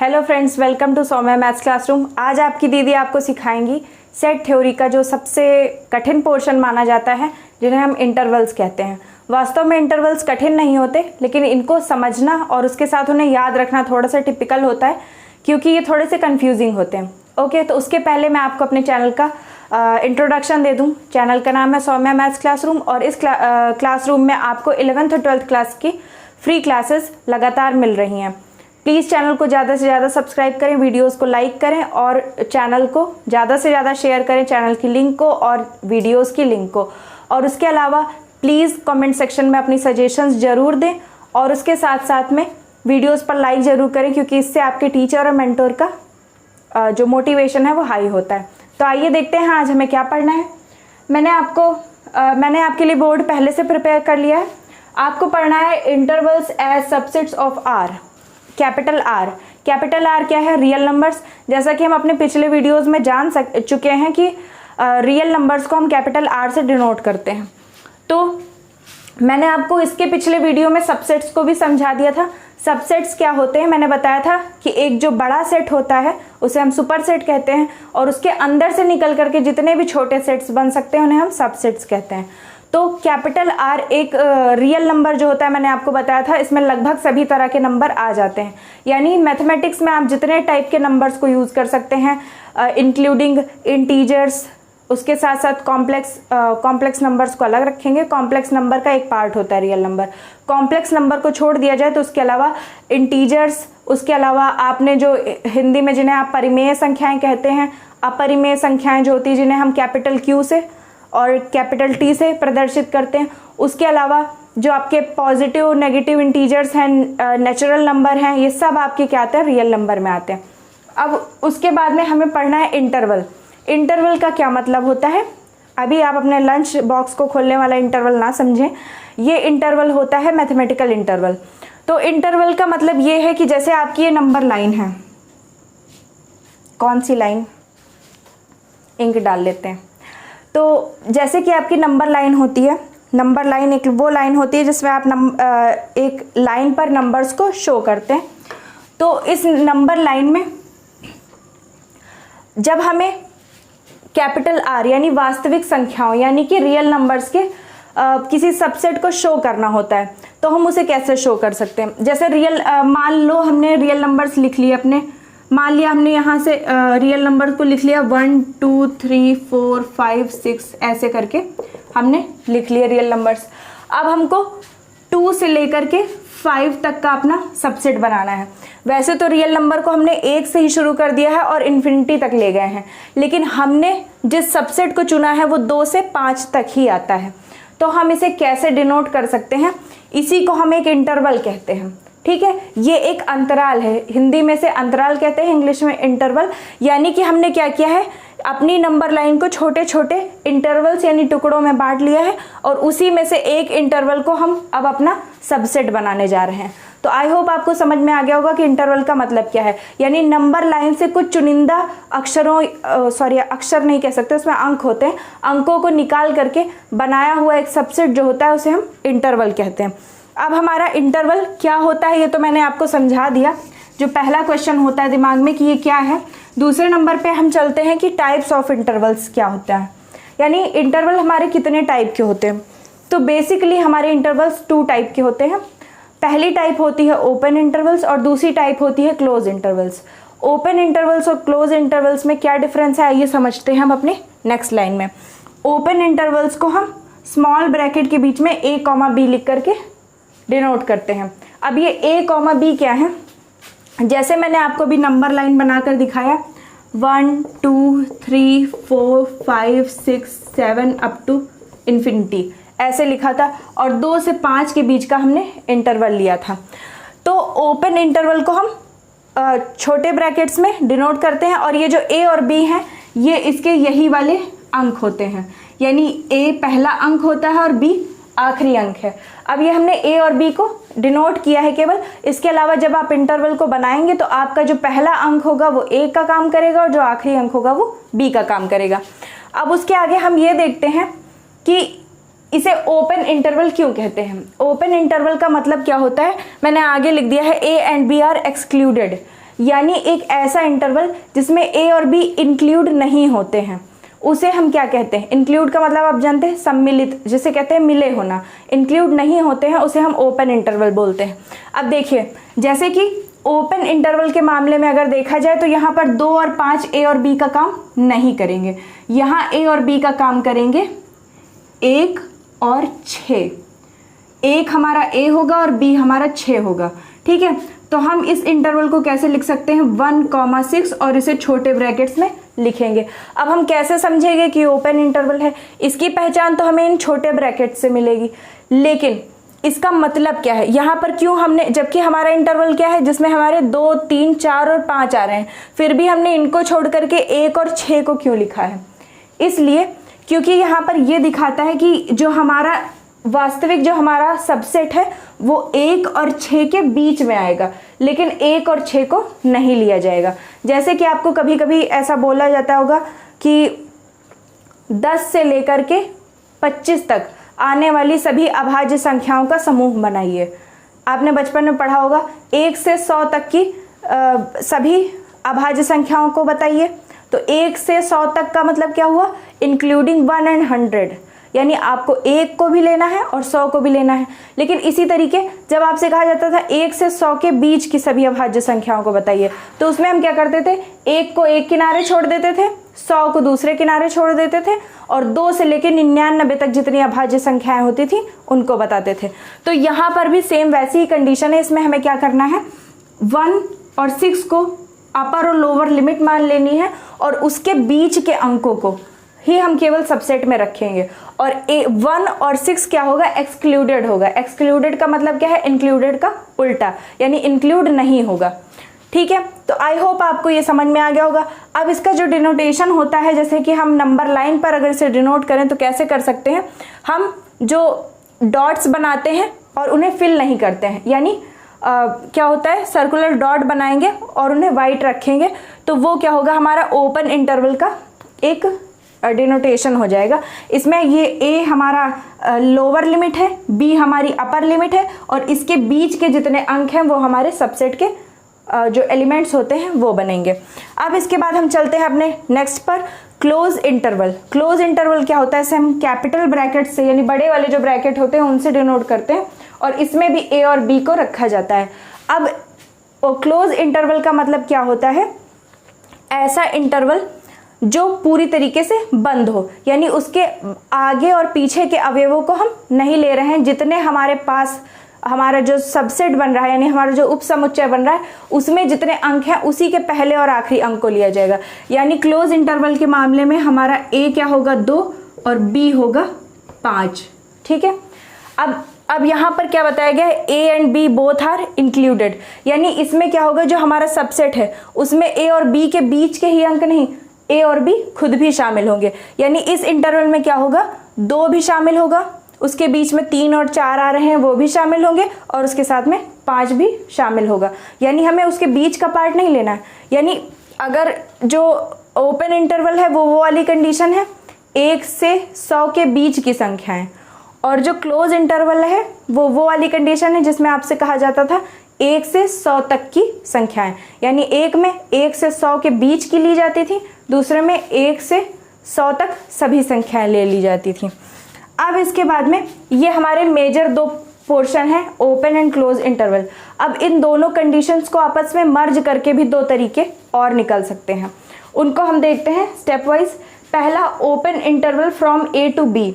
Hello friends, welcome to Saumya maths classroom. आज आपकी दीदी आपको सिखाएंगी सेट थ्योरी का जो सबसे कठिन पोर्शन माना जाता है, जिन्हें हम इंटरवल्स कहते हैं। वास्तव में इंटरवल्स कठिन नहीं होते, लेकिन इनको समझना और उसके साथ उन्हें याद रखना थोड़ा सा टिपिकल होता है, क्योंकि ये थोड़े से कंफ्यूजिंग होते हैं। ओके, तो उसके पहले मैं आपको अपने चैनल का इंट्रोडक्शन दे दूं। चैनल का नाम है सौम्या मैथ्स क्लासरूम और इस क्लासरूम में आपको 11th और 12th क्लास की फ्री क्लासेस लगातार मिल रही हैं। प्लीज़ चैनल को ज़्यादा से ज़्यादा सब्सक्राइब करें, वीडियोस को लाइक करें और चैनल को ज़्यादा से ज़्यादा शेयर करें, चैनल की लिंक को और वीडियोस की लिंक को। और उसके अलावा प्लीज़ कमेंट सेक्शन में अपनी सजेशंस ज़रूर दें और उसके साथ साथ में वीडियोस पर लाइक ज़रूर करें, क्योंकि इससे आपके टीचर और मेंटोर का जो मोटिवेशन है वो हाई होता है। तो आइए देखते हैं आज हमें क्या पढ़ना है। मैंने आपके लिए बोर्ड पहले से प्रिपेयर कर लिया है। आपको पढ़ना है intervals as subsets of R. Capital R क्या है? Real numbers. जैसा कि हम अपने पिछले वीडियोस में जान चुके हैं कि रियल नंबर्स को हम कैपिटल आर से डिनोट करते हैं। तो मैंने आपको इसके पिछले वीडियो में सबसेट्स को भी समझा दिया था। सबसेट्स क्या होते हैं मैंने बताया था कि एक जो बड़ा सेट होता है उसे हम सुपर सेट कहते हैं, और उसके अंदर से निकल करके जितने भी छोटे सेट्स बन सकते हैं उन्हें हम सबसेट्स कहते हैं। तो कैपिटल आर एक रियल नंबर जो होता है, मैंने आपको बताया था, इसमें लगभग सभी तरह के नंबर आ जाते हैं। यानी मैथमेटिक्स में आप जितने टाइप के नंबर्स को यूज़ कर सकते हैं, इंक्लूडिंग इंटीजर्स, उसके साथ साथ कॉम्प्लेक्स नंबर्स को अलग रखेंगे। कॉम्प्लेक्स नंबर का एक पार्ट होता है रियल नंबर। कॉम्प्लेक्स नंबर को छोड़ दिया जाए तो उसके अलावा इंटीजर्स, उसके अलावा आपने जो हिंदी में जिन्हें आप परिमेय संख्याएं कहते हैं, अपरिमेय संख्याएं जो होती है जिन्हें हम कैपिटल क्यू से और कैपिटल टी से प्रदर्शित करते हैं। उसके अलावा जो आपके पॉजिटिव नेगेटिव इंटीजर्स हैं, नेचुरल नंबर हैं, ये सब आपके क्या आते हैं? रियल नंबर में आते हैं। अब उसके बाद में हमें पढ़ना है इंटरवल। इंटरवल का क्या मतलब होता है? अभी आप अपने लंच बॉक्स को खोलने वाला इंटरवल ना समझें। ये इंटरवल होता है मैथमेटिकल इंटरवल। तो इंटरवल का मतलब ये है कि जैसे आपकी ये नंबर लाइन है, कौन सी लाइन? इंक डाल लेते हैं। तो जैसे कि आपकी नंबर लाइन होती है, नंबर लाइन एक वो लाइन होती है जिसमें आप एक लाइन पर नंबर्स को शो करते हैं। तो इस नंबर लाइन में जब हमें कैपिटल आर यानी वास्तविक संख्याओं यानी कि रियल नंबर्स के किसी सबसेट को शो करना होता है, तो हम उसे कैसे शो कर सकते हैं? जैसे मान लो हमने रियल नंबर्स लिख लिए अपने, मान लिया हमने यहाँ से रियल नंबर को लिख लिया 1 2 3 4 5 6 ऐसे करके हमने लिख लिया रियल नंबर्स। अब हमको 2 से लेकर के 5 तक का अपना सबसेट बनाना है। वैसे तो रियल नंबर को हमने 1 से ही शुरू कर दिया है और इन्फिनिटी तक ले गए हैं, लेकिन हमने जिस सबसेट को चुना है वो 2 से 5 तक ही आता है। तो हम इसे कैसे डिनोट कर सकते हैं? इसी को हम एक इंटरवल कहते हैं। ठीक है, ये एक अंतराल है। हिंदी में से अंतराल कहते हैं, इंग्लिश में इंटरवल। यानी कि हमने क्या किया है, अपनी नंबर लाइन को छोटे छोटे इंटरवल्स यानी टुकड़ों में बांट लिया है, और उसी में से एक इंटरवल को हम अब अपना सबसेट बनाने जा रहे हैं। तो आई होप आपको समझ में आ गया होगा कि इंटरवल का मतलब क्या है। यानी नंबर लाइन से कुछ चुनिंदा अक्षर नहीं कह सकते, उसमें अंक होते हैं, अंकों को निकाल करके बनाया हुआ एक सबसेट जो होता है उसे हम इंटरवल कहते हैं। अब हमारा इंटरवल क्या होता है ये तो मैंने आपको समझा दिया। जो पहला क्वेश्चन होता है दिमाग में कि ये क्या है। दूसरे नंबर पे हम चलते हैं कि टाइप्स ऑफ इंटरवल्स क्या होता है, यानी इंटरवल हमारे कितने टाइप के होते हैं। तो बेसिकली हमारे इंटरवल्स 2 टाइप के होते हैं। पहली टाइप होती है ओपन इंटरवल्स और दूसरी टाइप होती है क्लोज इंटरवल्स। ओपन इंटरवल्स और क्लोज इंटरवल्स में क्या डिफरेंस है आइए समझते हैं हम अपनी नेक्स्ट लाइन में। ओपन इंटरवल्स को हम स्मॉल ब्रैकेट के बीच में a, b लिख करके डिनोट करते हैं। अब ये a, b क्या है? जैसे मैंने आपको भी नंबर लाइन बनाकर दिखाया 1 2 3 4 5 6 7 अप टू इन्फिनिटी ऐसे लिखा था, और 2 से 5 के बीच का हमने इंटरवल लिया था। तो ओपन इंटरवल को हम छोटे ब्रैकेट्स में डिनोट करते हैं, और ये जो a और b हैं ये इसके यही वाले अंक होते हैं। यानी a पहला अंक होता है और b आखिरी अंक है। अब ये हमने a और b को डिनोट किया है केवल। इसके अलावा जब आप इंटरवल को बनाएंगे तो आपका जो पहला अंक होगा वो a का काम करेगा और जो आखिरी अंक होगा वो b का काम करेगा। अब उसके आगे हम ये देखते हैं कि इसे ओपन इंटरवल क्यों कहते हैं। ओपन इंटरवल का मतलब क्या होता है, मैंने आगे लिख दिया है a and b are excluded. यानी एक ऐसा इंटरवल जिसमें ए और बी इंक्लूड नहीं होते हैं उसे हम क्या कहते हैं, इंक्लूड का मतलब आप जानते हैं सम्मिलित, जिसे कहते हैं मिले होना, इंक्लूड नहीं होते हैं उसे हम ओपन इंटरवल बोलते हैं। अब देखिए जैसे कि ओपन इंटरवल के मामले में अगर देखा जाए तो यहाँ पर 2 और 5 ए और बी का काम नहीं करेंगे, यहाँ ए और बी का काम करेंगे 1 और 6, 1 हमारा ए होगा और बी हमारा 6 होगा, ठीक है। तो हम इस इंटरवल को कैसे लिख सकते हैं, 1,6 और इसे छोटे ब्रैकेट्स में लिखेंगे। अब हम कैसे समझेंगे कि ओपन इंटरवल है, इसकी पहचान तो हमें इन छोटे ब्रैकेट से मिलेगी, लेकिन इसका मतलब क्या है यहाँ पर क्यों हमने, जबकि हमारा इंटरवल क्या है जिसमें हमारे 2, 3, 4 और 5 आ रहे हैं, फिर भी हमने इनको छोड़ करके 1 और 6 को क्यों लिखा है, इसलिए क्योंकि यहाँ पर ये दिखाता है कि जो हमारा वास्तविक जो हमारा सबसेट है वो 1 और 6 के बीच में आएगा, लेकिन 1 और 6 को नहीं लिया जाएगा। जैसे कि आपको कभी कभी ऐसा बोला जाता होगा कि 10 से लेकर के 25 तक आने वाली सभी अभाज्य संख्याओं का समूह बनाइए। आपने बचपन में पढ़ा होगा 1 से 100 तक की सभी अभाज्य संख्याओं को बताइए। तो 1 से 100 तक का मतलब क्या हुआ, इंक्लूडिंग 1 एंड 100, यानी आपको 1 को भी लेना है और 100 को भी लेना है। लेकिन इसी तरीके जब आपसे कहा जाता था 1 से 100 के बीच की सभी अभाज्य संख्याओं को बताइए, तो उसमें हम क्या करते थे, 1 को एक किनारे छोड़ देते थे, 100 को दूसरे किनारे छोड़ देते थे और 2 से लेकर 99 तक जितनी अभाज्य संख्याएं होती थी उनको बताते थे। तो यहाँ पर भी सेम वैसी ही कंडीशन है, इसमें हमें क्या करना है, 1 और 6 को अपर और लोअर लिमिट मान लेनी है और उसके बीच के अंकों को ही हम केवल सबसेट में रखेंगे। और 1 और 6 क्या होगा, एक्सक्लूडेड होगा। एक्सक्लूडेड का मतलब क्या है, इंक्लूडेड का उल्टा, यानी इंक्लूड नहीं होगा, ठीक है। तो आई होप आपको ये समझ में आ गया होगा। अब इसका जो डिनोटेशन होता है, जैसे कि हम नंबर लाइन पर अगर इसे डिनोट करें तो कैसे कर सकते हैं, हम जो डॉट्स बनाते हैं और उन्हें फिल नहीं करते हैं, यानी क्या होता है, सर्कुलर डॉट बनाएंगे और उन्हें वाइट रखेंगे, तो वो क्या होगा, हमारा ओपन इंटरवल का एक डिनोटेशन हो जाएगा। इसमें ये ए हमारा लोअर लिमिट है, बी हमारी अपर लिमिट है और इसके बीच के जितने अंक हैं वो हमारे सबसेट के जो एलिमेंट्स होते हैं वो बनेंगे। अब इसके बाद हम चलते हैं अपने नेक्स्ट पर, क्लोज इंटरवल। क्लोज इंटरवल क्या होता है, इसे हम कैपिटल ब्रैकेट से, यानी बड़े वाले जो ब्रैकेट होते हैं उनसे डिनोट करते हैं और इसमें भी ए और बी को रखा जाता है। अब क्लोज इंटरवल का मतलब क्या होता है, ऐसा इंटरवल जो पूरी तरीके से बंद हो, यानी उसके आगे और पीछे के अवयवों को हम नहीं ले रहे हैं, जितने हमारे पास हमारा जो सबसेट बन रहा है, यानी हमारा जो उपसमुच्चय बन रहा है उसमें जितने अंक हैं उसी के पहले और आखिरी अंक को लिया जाएगा। यानी क्लोज इंटरवल के मामले में हमारा ए क्या होगा, 2 और बी होगा 5, ठीक है। अब यहाँ पर क्या बताया गया है, A and B both are included, यानी इसमें क्या होगा, जो हमारा सबसेट है उसमें ए और बी के बीच के ही अंक नहीं, ए और बी खुद भी शामिल होंगे। यानी इस इंटरवल में क्या होगा, 2 भी शामिल होगा, उसके बीच में 3 और 4 आ रहे हैं वो भी शामिल होंगे और उसके साथ में 5 भी शामिल होगा। यानी हमें उसके बीच का पार्ट नहीं लेना है। यानी अगर जो ओपन इंटरवल है वो वाली कंडीशन है 1 से 100 के बीच की संख्याएं, और जो क्लोज इंटरवल है वो वाली कंडीशन है जिसमें आपसे कहा जाता था 1 से 100 तक की संख्याएं। यानी एक में 1 से 100 के बीच की ली जाती थी, दूसरे में 1 से 100 तक सभी संख्याएं ले ली जाती थी। अब इसके बाद में ये हमारे मेजर 2 पोर्शन है, ओपन एंड क्लोज इंटरवल। अब इन दोनों कंडीशंस को आपस में मर्ज करके भी 2 तरीके और निकल सकते हैं, उनको हम देखते हैं स्टेप वाइज। पहला, open interval from A to B,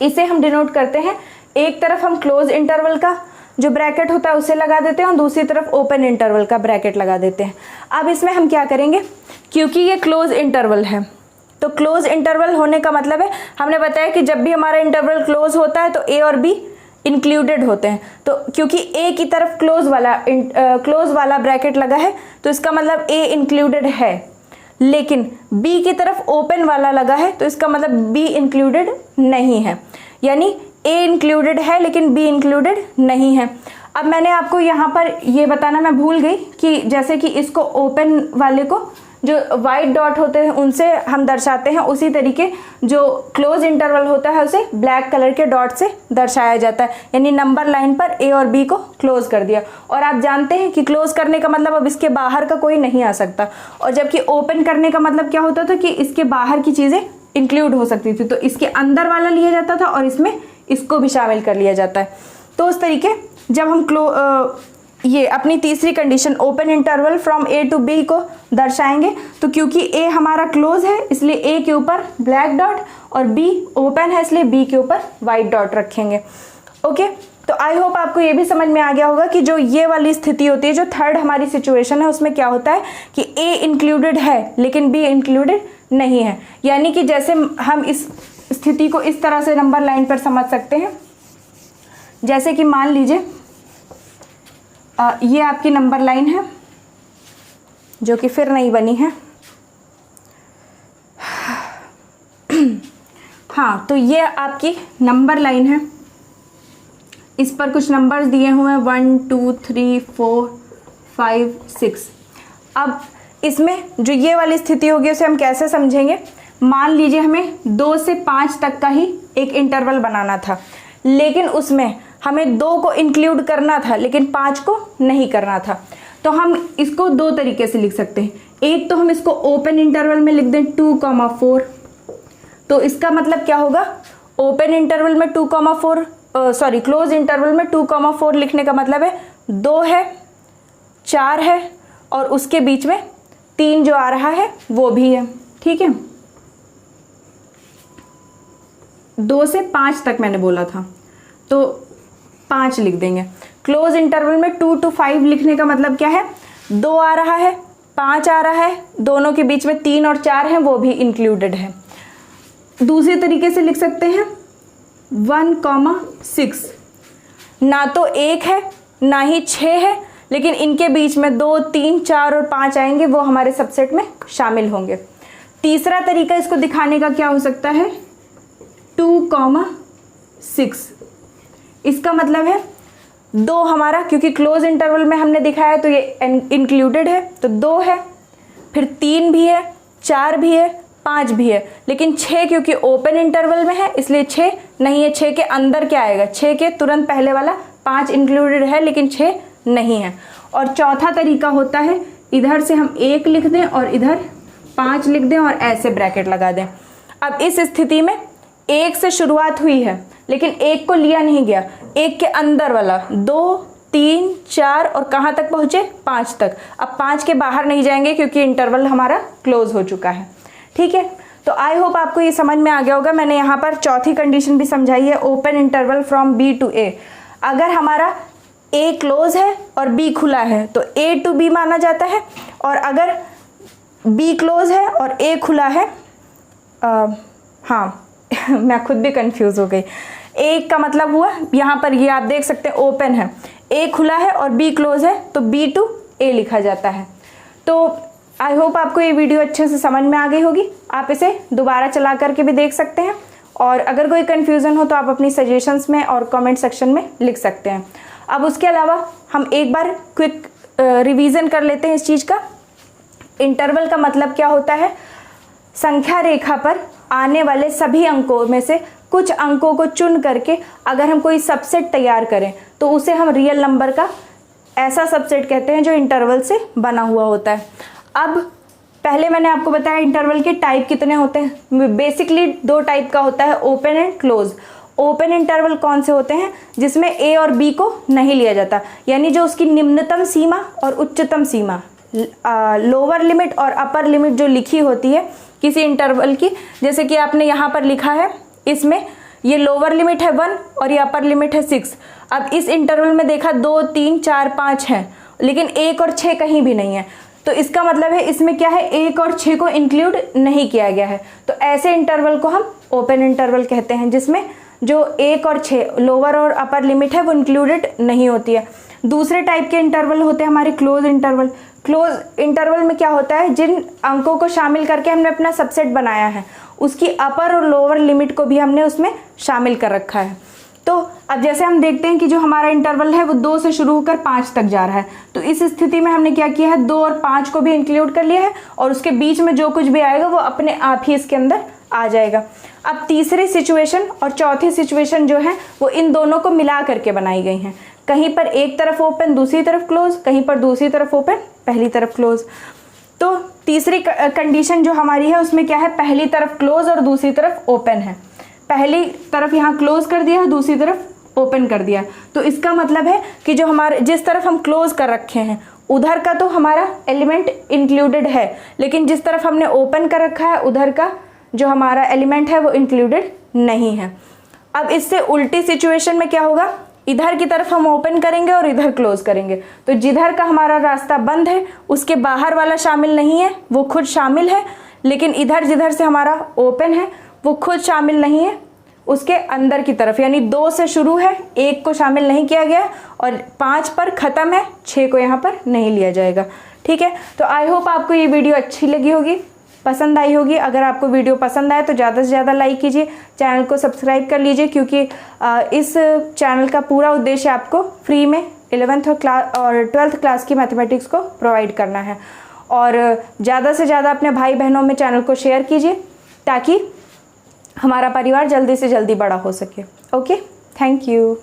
इसे हम डिनोट करते हैं, एक तरफ हम क्लोज इंटरवल का जो ब्रैकेट होता है उसे लगा देते हैं और दूसरी तरफ ओपन इंटरवल का ब्रैकेट लगा देते हैं। अब इसमें हम क्या करेंगे, क्योंकि ये क्लोज इंटरवल है तो क्लोज इंटरवल होने का मतलब है, हमने बताया कि जब भी हमारा इंटरवल क्लोज होता है तो ए और बी इंक्लूडेड होते हैं। तो क्योंकि ए की तरफ क्लोज वाला ब्रैकेट लगा है तो इसका मतलब ए इंक्लूडेड है, लेकिन बी की तरफ ओपन वाला लगा है तो इसका मतलब बी इंक्लूडेड नहीं है। यानी ए इंक्लूडेड है लेकिन बी इंक्लूडेड नहीं है। अब मैंने आपको यहाँ पर ये बताना मैं भूल गई कि जैसे कि इसको ओपन वाले को जो वाइट डॉट होते हैं उनसे हम दर्शाते हैं, उसी तरीके जो क्लोज इंटरवल होता है उसे ब्लैक कलर के डॉट से दर्शाया जाता है। यानी नंबर लाइन पर ए और बी को क्लोज कर दिया। और आप जानते हैं कि क्लोज करने का मतलब अब इसके बाहर का कोई नहीं आ सकता, और जबकि ओपन करने का मतलब क्या होता था कि इसके बाहर की चीज़ें इंक्लूड हो सकती थी, तो इसके अंदर वाला लिया जाता था और इसमें इसको भी शामिल कर लिया जाता है। तो उस तरीके जब हम ये अपनी तीसरी condition open interval from A to B को दर्शाएंगे, तो क्योंकि ए हमारा क्लोज है इसलिए ए के ऊपर ब्लैक डॉट और बी ओपन है इसलिए बी के ऊपर वाइट डॉट रखेंगे। ओके, तो आई होप आपको ये भी समझ में आ गया होगा कि जो ये वाली स्थिति होती है, जो थर्ड हमारी सिचुएशन है, उसमें क्या होता है कि ए इंक्लूडेड है लेकिन बी इंक्लूडेड नहीं है। यानी कि जैसे हम इस स्थिति को इस तरह से नंबर लाइन पर समझ सकते हैं, जैसे कि मान लीजिए ये आपकी नंबर लाइन है जो कि फिर नहीं बनी है। हाँ, तो ये आपकी नंबर लाइन है, इस पर कुछ नंबर्स दिए हुए हैं 1 2 3 4 5 6। अब इसमें जो ये वाली स्थिति होगी उसे हम कैसे समझेंगे? मान लीजिए हमें 2 से 5 तक का ही एक इंटरवल बनाना था, लेकिन उसमें हमें 2 को इंक्लूड करना था लेकिन 5 को नहीं करना था। तो हम इसको दो तरीके से लिख सकते हैं। एक तो हम इसको ओपन इंटरवल में लिख दें 2,4। तो इसका मतलब क्या होगा? ओपन इंटरवल में 2,4 क्लोज इंटरवल में 2,4 लिखने का मतलब है 2 है, 4 है और उसके बीच में 3 जो आ रहा है वो भी है। ठीक है, 2 से 5 तक मैंने बोला था तो 5 लिख देंगे। क्लोज इंटरवल में 2 to 5 लिखने का मतलब क्या है? 2 आ रहा है, 5 आ रहा है, दोनों के बीच में 3 और 4 हैं वो भी इंक्लूडेड है। दूसरे तरीके से लिख सकते हैं 1,6। ना तो 1 है ना ही 6 है, लेकिन इनके बीच में 2 3 4 और 5 आएंगे, वो हमारे सबसेट में शामिल होंगे। तीसरा तरीका इसको दिखाने का क्या हो सकता है? 2,6। इसका मतलब है 2 हमारा, क्योंकि क्लोज इंटरवल में हमने दिखाया तो ये इंक्लूडेड है, तो 2 है, फिर 3 भी है, 4 भी है, 5 भी है, लेकिन 6 क्योंकि ओपन इंटरवल में है इसलिए 6 नहीं है। 6 के अंदर क्या आएगा? 6 के तुरंत पहले वाला 5 इंक्लूडेड है लेकिन 6 नहीं है। और चौथा तरीका होता है इधर से हम 1 लिख दें और इधर 5 लिख दें और ऐसे ब्रैकेट लगा दें। अब इस स्थिति में 1 से शुरुआत हुई है लेकिन 1 को लिया नहीं गया, 1 के अंदर वाला 2 3 4 और कहाँ तक पहुँचे? 5 तक। अब 5 के बाहर नहीं जाएंगे क्योंकि इंटरवल हमारा क्लोज हो चुका है। ठीक है, तो आई होप आपको ये समझ में आ गया होगा। मैंने यहाँ पर चौथी कंडीशन भी समझाई है, open interval from B to A. अगर हमारा ए क्लोज है और बी खुला है तो ए टू बी माना जाता है, और अगर बी क्लोज है और ए खुला है, हाँ मैं खुद भी कंफ्यूज हो गई। ए का मतलब हुआ यहाँ पर, ये आप देख सकते हैं ओपन है, ए खुला है और बी क्लोज है तो बी टू ए लिखा जाता है। तो आई होप आपको ये वीडियो अच्छे से समझ में आ गई होगी। आप इसे दोबारा चला करके भी देख सकते हैं, और अगर कोई कन्फ्यूज़न हो तो आप अपनी सजेशंस में और कमेंट सेक्शन में लिख सकते हैं। अब उसके अलावा हम एक बार क्विक रिवीजन कर लेते हैं इस चीज़ का। इंटरवल का मतलब क्या होता है? संख्या रेखा पर आने वाले सभी अंकों में से कुछ अंकों को चुन करके अगर हम कोई सबसेट तैयार करें तो उसे हम रियल नंबर का ऐसा सबसेट कहते हैं जो इंटरवल से बना हुआ होता है। अब पहले मैंने आपको बताया इंटरवल के टाइप कितने होते हैं। बेसिकली 2 टाइप का होता है, open and close. Open interval कौन से होते हैं? जिसमें ए और बी को नहीं लिया जाता, यानी जो उसकी निम्नतम सीमा और उच्चतम सीमा, लोअर लिमिट और अपर लिमिट जो लिखी होती है किसी इंटरवल की, जैसे कि आपने यहाँ पर लिखा है, इसमें ये लोअर लिमिट है 1 और ये अपर लिमिट है 6। अब इस इंटरवल में देखा 2 3 4 5 है, लेकिन 1 और 6 कहीं भी नहीं है, तो इसका मतलब है इसमें क्या है? 1 और 6 को इंक्लूड नहीं किया गया है। तो ऐसे इंटरवल को हम ओपन इंटरवल कहते हैं, जिसमें जो 1 और 6 लोअर और अपर लिमिट है वो इंक्लूडेड नहीं होती है। दूसरे टाइप के इंटरवल होते हैं हमारे क्लोज इंटरवल। क्लोज इंटरवल में क्या होता है? जिन अंकों को शामिल करके हमने अपना सबसेट बनाया है उसकी अपर और लोअर लिमिट को भी हमने उसमें शामिल कर रखा है। तो अब जैसे हम देखते हैं कि जो हमारा इंटरवल है वो 2 से शुरू होकर 5 तक जा रहा है, तो इस स्थिति में हमने क्या किया है, 2 और 5 को भी इंक्लूड कर लिया है और उसके बीच में जो कुछ भी आएगा वो अपने आप ही इसके अंदर आ जाएगा। अब तीसरी सिचुएशन और चौथी सिचुएशन जो है वो इन दोनों को मिला करके बनाई गई हैं। कहीं पर एक तरफ ओपन दूसरी तरफ क्लोज, कहीं पर दूसरी तरफ ओपन पहली तरफ क्लोज। तो तीसरी कंडीशन जो हमारी है उसमें क्या है, पहली तरफ क्लोज और दूसरी तरफ ओपन है। पहली तरफ यहाँ क्लोज कर दिया, दूसरी तरफ ओपन कर दिया। तो इसका मतलब है कि जो हमारे जिस तरफ हम क्लोज कर रखे हैं उधर का तो हमारा एलिमेंट इंक्लूडेड है, लेकिन जिस तरफ हमने ओपन कर रखा है उधर का जो हमारा एलिमेंट है वो इंक्लूडेड नहीं है। अब इससे उल्टी सिचुएशन में क्या होगा, इधर की तरफ हम ओपन करेंगे और इधर क्लोज करेंगे, तो जिधर का हमारा रास्ता बंद है उसके बाहर वाला शामिल नहीं है, वो खुद शामिल है, लेकिन इधर जिधर से हमारा ओपन है वो खुद शामिल नहीं है, उसके अंदर की तरफ, यानी 2 से शुरू है, 1 को शामिल नहीं किया गया और 5 पर ख़त्म है, 6 को यहाँ पर नहीं लिया जाएगा। ठीक है, तो आई होप आपको ये वीडियो अच्छी लगी होगी, पसंद आई होगी। अगर आपको वीडियो पसंद आए तो ज़्यादा से ज़्यादा लाइक कीजिए, चैनल को सब्सक्राइब कर लीजिए, क्योंकि इस चैनल का पूरा उद्देश्य आपको फ्री में 11th क्लास और 12th क्लास की मैथमेटिक्स को प्रोवाइड करना है। और ज़्यादा से ज़्यादा अपने भाई बहनों में चैनल को शेयर कीजिए ताकि हमारा परिवार जल्दी से जल्दी बड़ा हो सके। Okay, thank you.